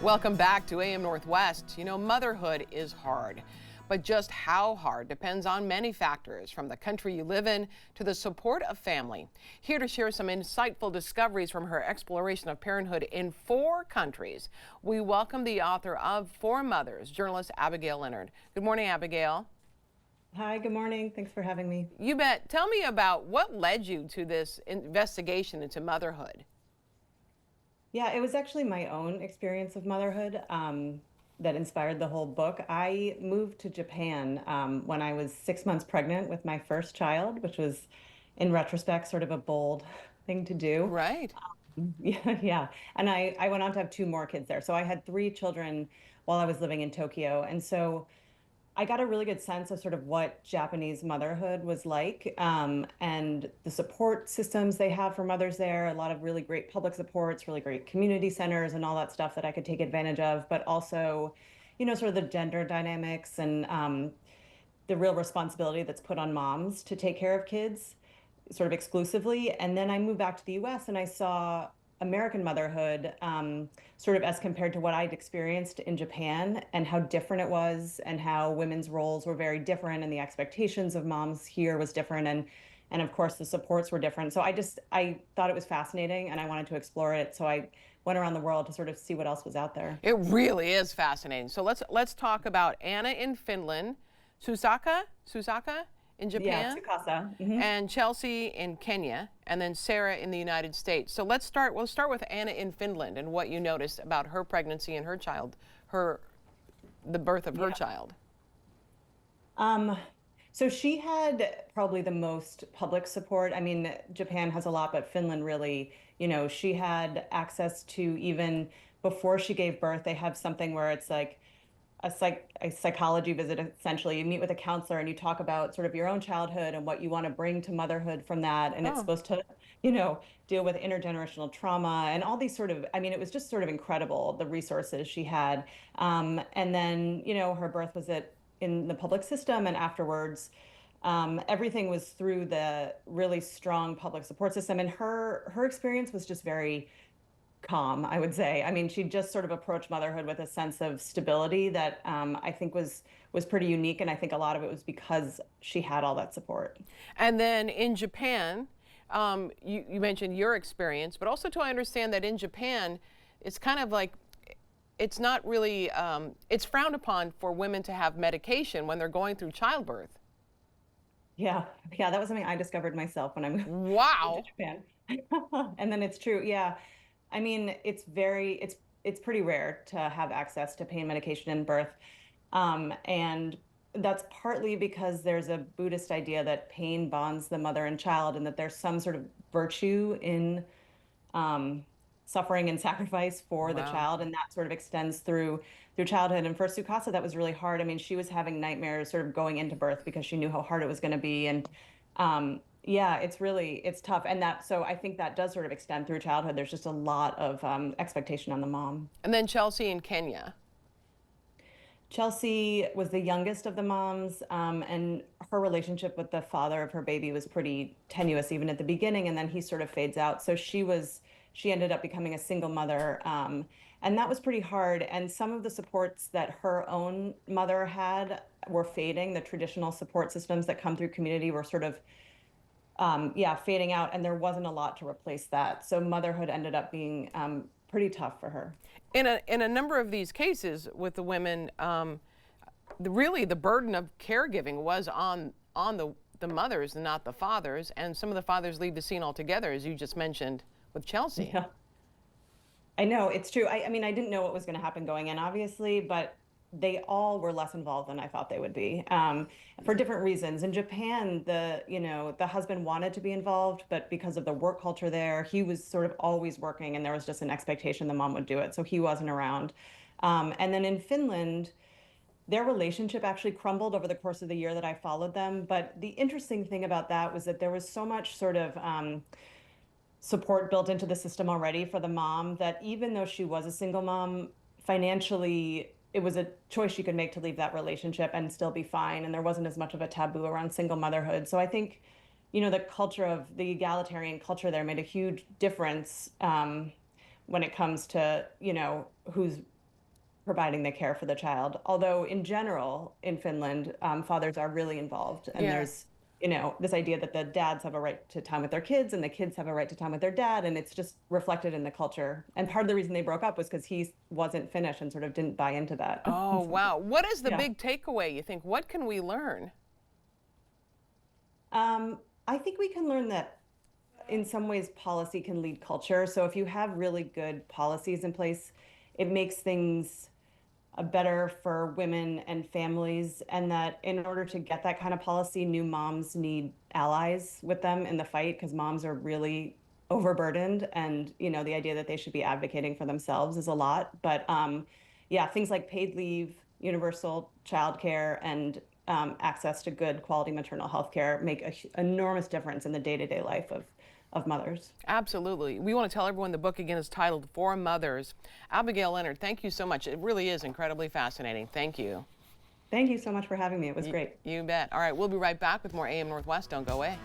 Welcome back to AM Northwest. You know, motherhood is hard, but just how hard depends on many factors, from the country you live in to the support of family. Here to share some insightful discoveries from her exploration of parenthood in 4 countries, we welcome the author of 4 Mothers, journalist Abigail Leonard. Good morning, Abigail. Hi, good morning. Thanks for having me. You bet. Tell me about what led you to this investigation into motherhood. Yeah, it was actually my own experience of motherhood that inspired the whole book. I moved to Japan when I was 6 months pregnant with my first child, which was, in retrospect, sort of a bold thing to do. Right. Yeah, yeah. And I went on to have 2 more kids there. So I had 3 children while I was living in Tokyo. And so I got a really good sense of sort of what Japanese motherhood was like, and the support systems they have for mothers there. A lot of really great public supports, really great community centers, and all that stuff that I could take advantage of. But also, sort of the gender dynamics and the real responsibility that's put on moms to take care of kids sort of exclusively. And then I moved back to the US and I saw American motherhood sort of as compared to what I'd experienced in Japan, and how different it was, and how women's roles were very different, and the expectations of moms here was different, and of course the supports were different. So I thought it was fascinating and I wanted to explore it. So I went around the world to sort of see what else was out there. It really is fascinating. So let's talk about Anna in Finland, Tsukasa in Yeah, Japan, Tsukasa. and Chelsea in Kenya, and then Sarah in the United States. So we'll start with Anna in Finland and what you noticed about her pregnancy and her child, the birth of her child. So she had probably the most public support. I mean, Japan has a lot, but Finland really, she had access to, even before she gave birth, they have something where it's like a psychology visit. Essentially, you meet with a counselor and you talk about sort of your own childhood and what you want to bring to motherhood from that. And it's Oh, supposed to, deal with intergenerational trauma and all these sort of, I mean, it was just sort of incredible, the resources she had. And then, her birth was in the public system, and afterwards, everything was through the really strong public support system. And her experience was just very calm, I would say. I mean, she just sort of approached motherhood with a sense of stability that I think was pretty unique, and I think a lot of it was because she had all that support. and then in Japan, you mentioned your experience, but also to understand that in Japan, it's kind of like it's not really it's frowned upon for women to have medication when they're going through childbirth. Yeah, yeah, that was something I discovered myself when I moved to Wow. Japan. And then it's true, yeah. I mean, it's pretty rare to have access to pain medication in birth. And that's partly because there's a Buddhist idea that pain bonds the mother and child, and that there's some sort of virtue in um, suffering and sacrifice for the Wow. child, and that sort of extends through childhood. And for Sukasa, that was really hard. I mean, she was having nightmares sort of going into birth because she knew how hard it was going to be, and yeah, it's tough. And so I think that does sort of extend through childhood. There's just a lot of expectation on the mom. And then Chelsea in Kenya. Chelsea was the youngest of the moms, and her relationship with the father of her baby was pretty tenuous even at the beginning, and then he sort of fades out. So she ended up becoming a single mother, and that was pretty hard. And some of the supports that her own mother had were fading. The traditional support systems that come through community were sort of, yeah, fading out, and there wasn't a lot to replace that. So motherhood ended up being pretty tough for her. In a number of these cases with the women, really the burden of caregiving was on the mothers and not the fathers, and some of the fathers leave the scene altogether, as you just mentioned with Chelsea. Yeah. I know, it's true. I mean, I didn't know what was going to happen going in, obviously, but they all were less involved than I thought they would be, for different reasons. In Japan, the husband wanted to be involved, but because of the work culture there, he was sort of always working, and there was just an expectation the mom would do it, so he wasn't around. And then in Finland, their relationship actually crumbled over the course of the year that I followed them. But the interesting thing about that was that there was so much sort of support built into the system already for the mom, that even though she was a single mom, financially, it was a choice she could make to leave that relationship and still be fine. And there wasn't as much of a taboo around single motherhood. So I think, the culture of the egalitarian culture there made a huge difference when it comes to, who's providing the care for the child. Although in general, in Finland, fathers are really involved, and Yeah. there's this idea that the dads have a right to time with their kids and the kids have a right to time with their dad, and it's just reflected in the culture. And part of the reason they broke up was because he wasn't Finnish and sort of didn't buy into that. Oh, wow. What is the Yeah. big takeaway, you think? What can we learn? I think we can learn that in some ways policy can lead culture. So if you have really good policies in place, it makes things better for women and families, and that in order to get that kind of policy, new moms need allies with them in the fight because moms are really overburdened, and the idea that they should be advocating for themselves is a lot. But yeah, things like paid leave, universal childcare, and access to good quality maternal health care make an enormous difference in the day-to-day life of mothers. Absolutely. We want to tell everyone the book again is titled For Mothers. Abigail Leonard, thank you so much. It really is incredibly fascinating. Thank you. Thank you so much for having me. It was great. You bet. All right, we'll be right back with more AM Northwest. Don't go away.